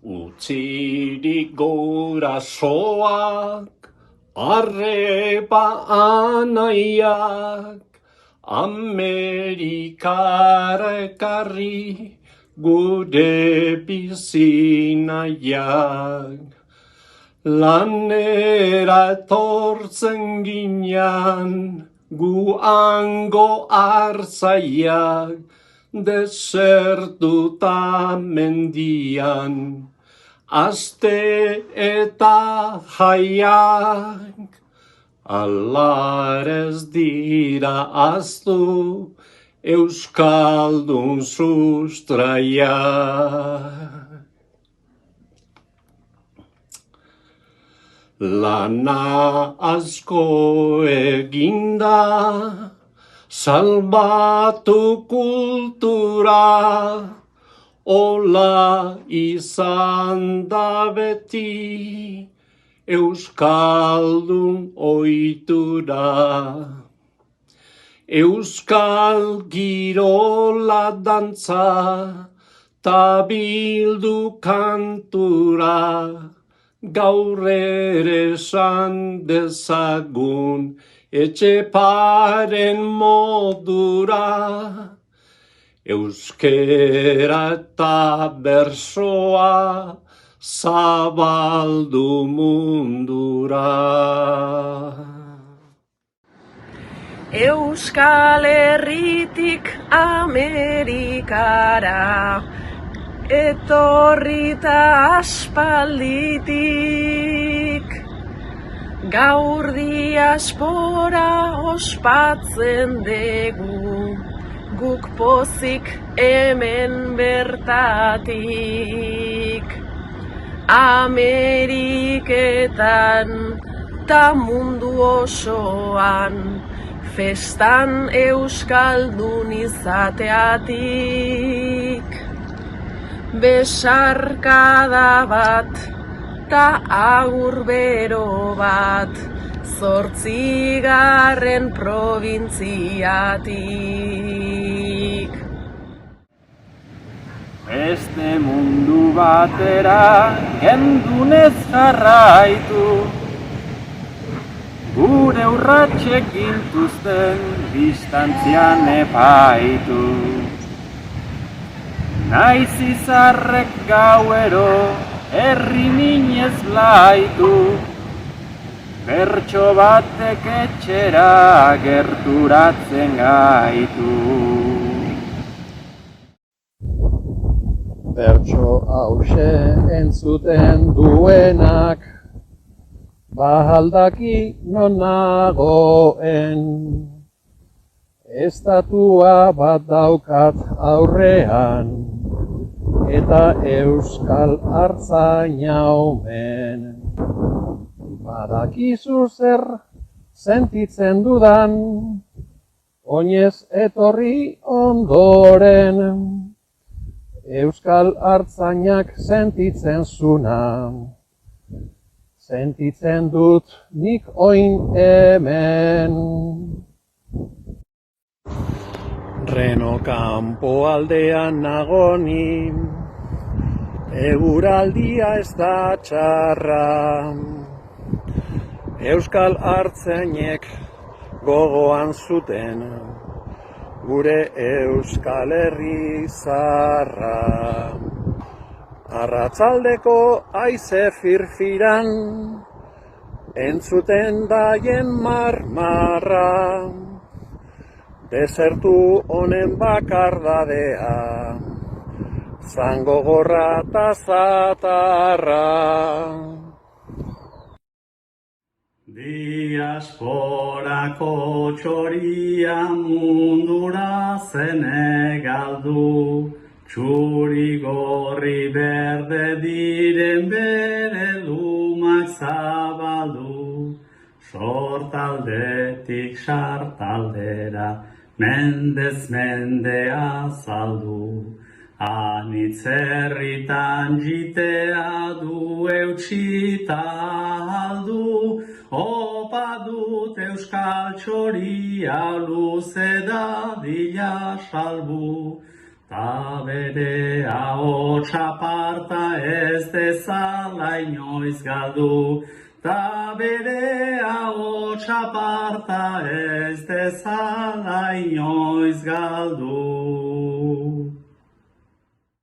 Utzirik gurasoak, arreba anaiak, Amerikara ekarri gure bizinaiak. Lanera etortzen ginean, gu hango artzaiak, desertuta mendian, aste eta jaiak. Alar ez dira aztu, euskaldun sustraiak. Lana asko eginda, salbatu kultura, ola izan da beti, euskaldun ohitura. Euskal girola dantza, ta bildu kantura, gaur ere esan dezagun etxeparen modura. Euskera eta bersoa zabaldu mundura. Euskal Herritik Amerikara etorrita aspalditik, gaur diaspora ospatzen dugu, guk pozik hemen bertatik. Ameriketan ta mundu osoan, festan euskaldun izateatik. Besarkada bat, ta agur bero bat, 8. probintziatik. Beste mundu batera gendunez jarraitu, gure urratxek gintuzten distantzian epaitu. Naiz izarrek gauero herri minez blaitu, bertso batek etxera gerturatzen gaitu. Bertso hause entzuten duenak, bahaldaki non nagoen. Estatua bat daukat aurrean, eta euskal artzaina omen. Badakizu zer sentitzen dudan, oinez etorri ondoren. Euskal artzainak sentitzen zuna, sentitzen dut nik oin hemen. Reno kanpo aldean nagoni, eguraldia ez da txarra. Euskal artzainek gogoan zuten, gure Euskal Herri zaharra. Arratsaldeko haize firfiran, entzuten daien marmarra. Desertu honen bakardadea, zango gorra ta zatarra. Diasporako txoria mundura zenegaldu, txuri gorri berde diren bere lumak zabaldu, sortaldetik sartaldera, mendez mende azaldu, anitz herritan jitea du eutxita aldu, opa dut euskal txoria luze dadila salbu, ta bere ahots aparta ez dezala inoiz galdu, ta bere ahots aparta ez dezala inoiz galdu.